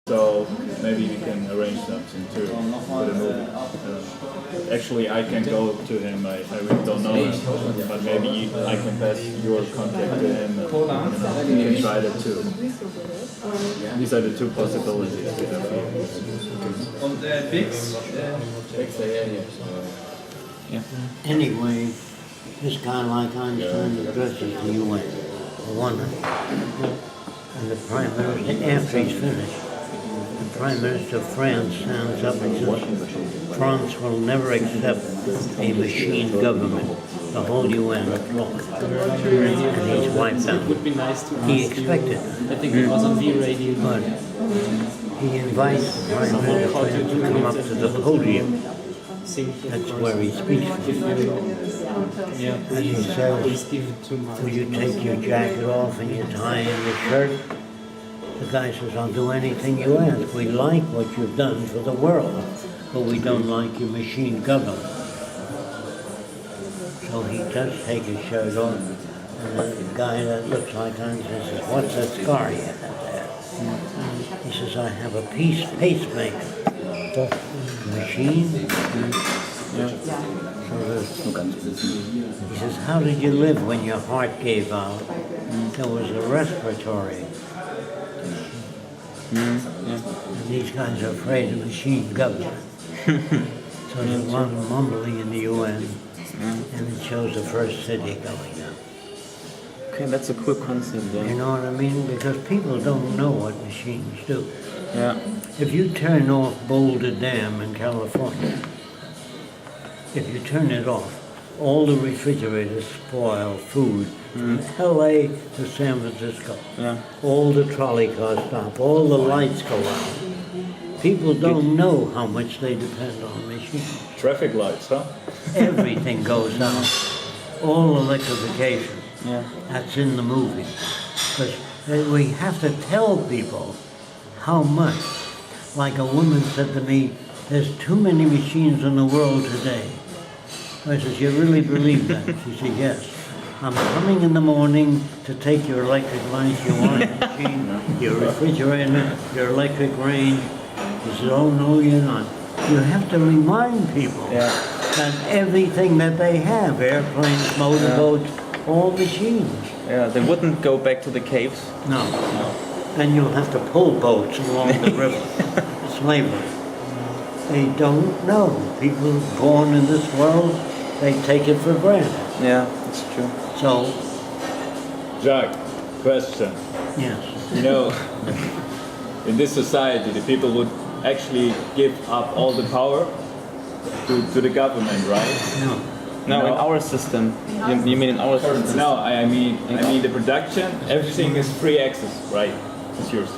So maybe we can arrange something too for the movie. Actually, I can go to him. I really don't know him, but maybe I can pass your contact to him. And you can try that too. These are the two possibilities we have here. Und Bix? Yeah. Anyway, this guy, like Einstein, addresses the UN. One. And the Prime Minister, after he's finished, the Prime Minister of France stands up and says, France will never accept a machine government. The whole UN is lost. And he's wiped out. It would be nice to He ask expected you. that. I think it was on the radio. But he invites the Prime Minister of France to come up to the podium. That's where he speaks. And he says, will you take your jacket off and your tie and your shirt? The guy says, I'll do anything you ask. We like what you've done for the world, but we don't like your machine government. So he does take his shirt off, and the guy that looks like Einstein says, what's that scar you have there? He says, I have a pacemaker. Machine? He says, how did you live when your heart gave out? There was a respiratory. And these guys are afraid of machine government. So there's a lot of mumbling in the UN, and it shows the first city going up. Okay, that's a cool concept, yeah. You know what I mean? Because people don't know what machines do. Yeah. If you turn off Boulder Dam in California, if you turn it off, all the refrigerators spoil food from LA to San Francisco. Yeah. All the trolley cars stop, all the lights go out. People don't know how much they depend on machines. Traffic lights, huh? Everything goes out. All electrification. Yeah. That's in the movie. But we have to tell people how much. Like a woman said to me, there's too many machines in the world today. I said, you really believe that? She said, yes. I'm coming in the morning to take your electric lights, your washing machine, your refrigerator, your electric range. She said, oh no, you're not. You have to remind people that everything that they have, airplanes, motorboats, all machines. Yeah, they wouldn't go back to the caves. No. Then you'll have to pull boats along the river. Slavery. They don't know. People born in this world, they take it for granted. Yeah, that's true. So, Jacque, question. yes. You know, in this society, the people would actually give up all the power to the government, right? No. No, in No. our system. You mean in our system? No, I mean the production. Everything is free access, right? It's yours.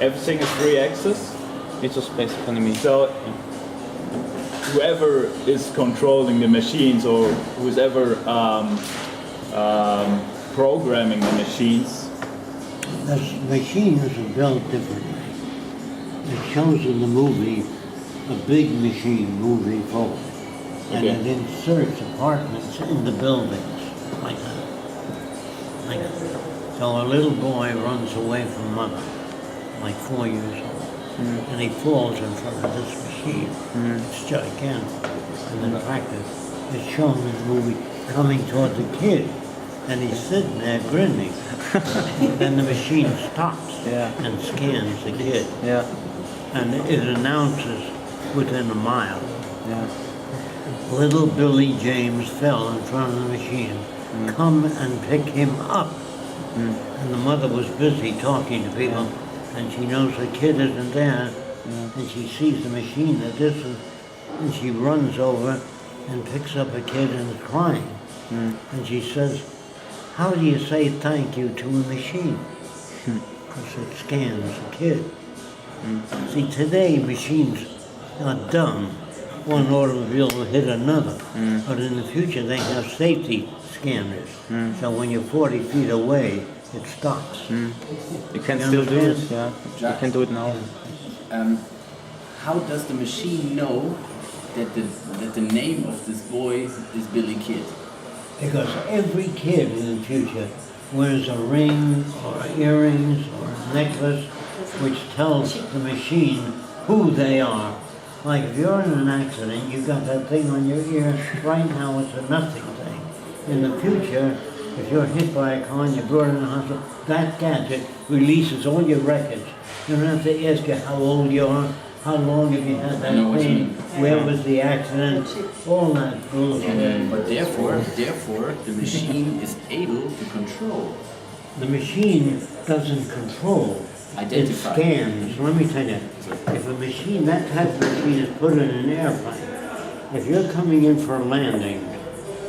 Everything is free access. It's a space economy. So whoever is controlling the machines or who's ever programming the machines. The machines are built differently. It shows in the movie a big machine moving forward. And it inserts apartments in the buildings, like that. Like that. So a little boy runs away from mother, like 4 years old, and he falls in front of this machine. It's gigantic. And in practice, it's shown in the movie coming toward the kid, and he's sitting there grinning. Then the machine stops and scans the kid. Yeah. And it announces within a mile. Yeah. Little Billy James fell in front of the machine. Come and pick him up. And the mother was busy talking to people, and she knows the kid isn't there, and she sees the machine at distance, and she runs over and picks up a kid and is crying. And she says, how do you say thank you to a machine? Because it scans a kid. See, today machines are dumb. One automobile will hit another, but in the future they have safety scanners. So when you're 40 feet away, it stops. You can still do it, yeah. You can do it now. How does the machine know that the name of this boy is Billy Kid? Because every kid in the future wears a ring or earrings or a necklace which tells the machine who they are. Like if you're in an accident, you've got that thing on your ear. Right now it's a nothing thing. In the future, if you're hit by a car and you're brought in the hospital, that gadget releases all your records. You don't have to ask you how old you are, how long have you had that pain, where was the accident, all that bullshit. But therefore, the machine is able to control. The machine doesn't control. Identify. It scans. Let me tell you, if a machine, that type of machine is put in an airplane, if you're coming in for a landing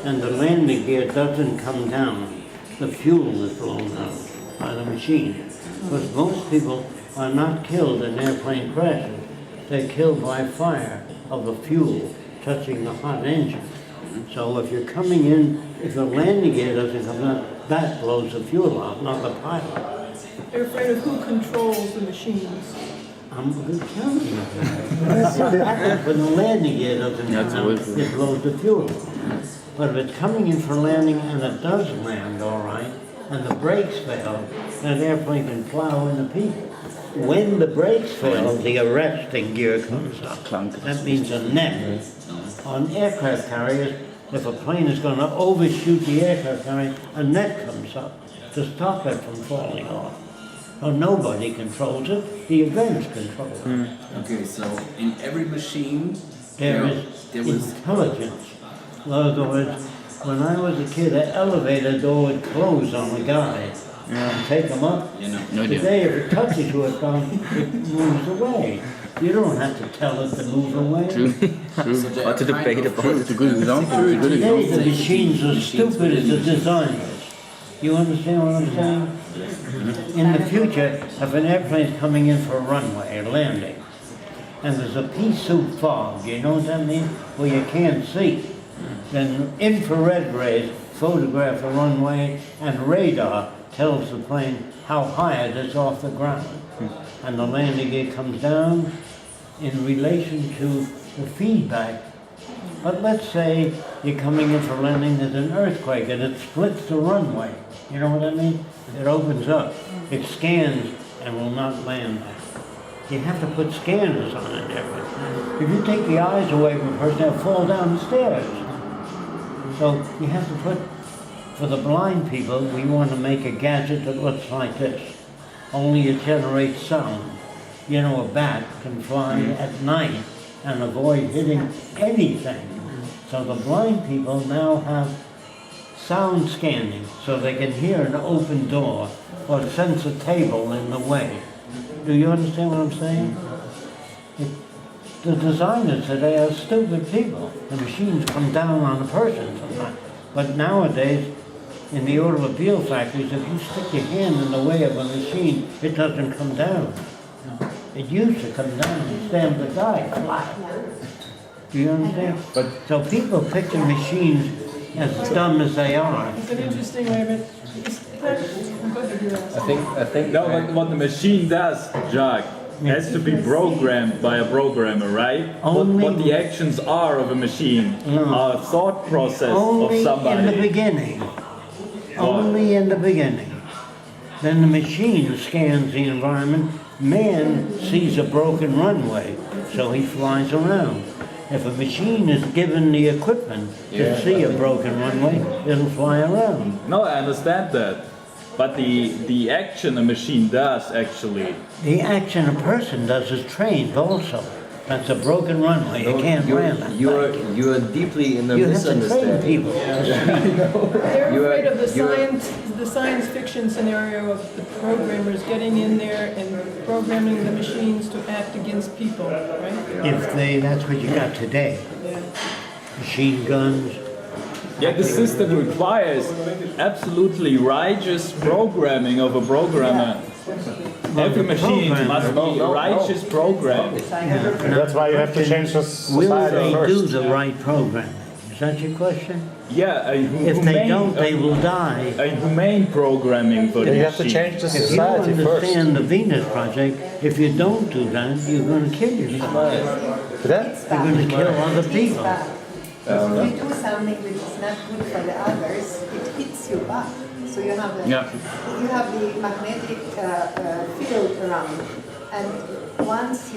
and the landing gear doesn't come down, the fuel is blown out by the machine. Because most people are not killed in airplane crashes. They're killed by fire of the fuel touching the hot engine. So if you're coming in, if the landing gear doesn't come down, that blows the fuel out, not the pilot. They're afraid of who controls the machines. I'm telling you. When the landing gear doesn't come down, it blows the fuel. But if it's coming in for landing and it does land all right, and the brakes fail, that airplane can plow into people. When the brakes fail, the arresting gear comes up. That means a net. On aircraft carriers, if a plane is going to overshoot the aircraft carrier, a net comes up to stop it from falling off. So nobody controls it, the events control it. Okay, so in every machine There is intelligence. In other words, when I was a kid, an elevator door would close on a guy and take him up. Today, if it touches you, it moves away. You don't have to tell it to move away. What to debate about it? It's a good example. It's a good Today, example. the machines are stupid as the designers. You understand what I'm saying? In the future, if an airplane's coming in for a runway or landing, and there's a pea soup fog, you know what that means? Well, you can't see. Then infrared rays photograph the runway, and radar tells the plane how high it is off the ground. And the landing gear comes down in relation to the feedback. But let's say you're coming in for landing, there's an earthquake, and it splits the runway. You know what I mean? It opens up. It scans and will not land there. You have to put scanners on it there. If you take the eyes away from a person, they'll fall down the stairs. So you have to put, for the blind people, we want to make a gadget that looks like this. Only it generates sound. You know, a bat can fly at night and avoid hitting anything. So the blind people now have sound scanning, so they can hear an open door or sense a table in the way. Do you understand what I'm saying? The designers today are stupid people. The machines come down on a person sometimes. But nowadays, in the automobile factories, if you stick your hand in the way of a machine, it doesn't come down. It used to come down and stamp the guy flat. Do you understand? But so people picture machines as dumb as they are. It's an interesting way of it. I think no, what the machine does, Jacque, has to be programmed by a programmer, right? What the actions are of a machine are a thought process Only of somebody. in the beginning. Only in the beginning. Then the machine scans the environment. Man sees a broken runway, so he flies around. If a machine is given the equipment to see a broken runway, it'll fly around. No, I understand that. But the action a machine does, actually. The action a person does is trained also. That's a broken runway. You can't land that. You are deeply in the You have to train misunderstanding. people. They're afraid of the science fiction scenario of the programmers getting in there and programming the machines to act against people, right? That's what you got today. Machine guns. Yeah, the system requires absolutely righteous programming of a programmer. Every machine must be righteous programmed. That's why you have to change the Will society they first. do the right programming? Is that your question? Yeah, If they don't, they will die. A humane programming for the You have to machine. change the If you society first. understand the Venus Project, if you don't do that, you're going to kill yourself. You're going to kill other people. If you do something which is not good for the others, it hits you back. So you have the magnetic field around, And once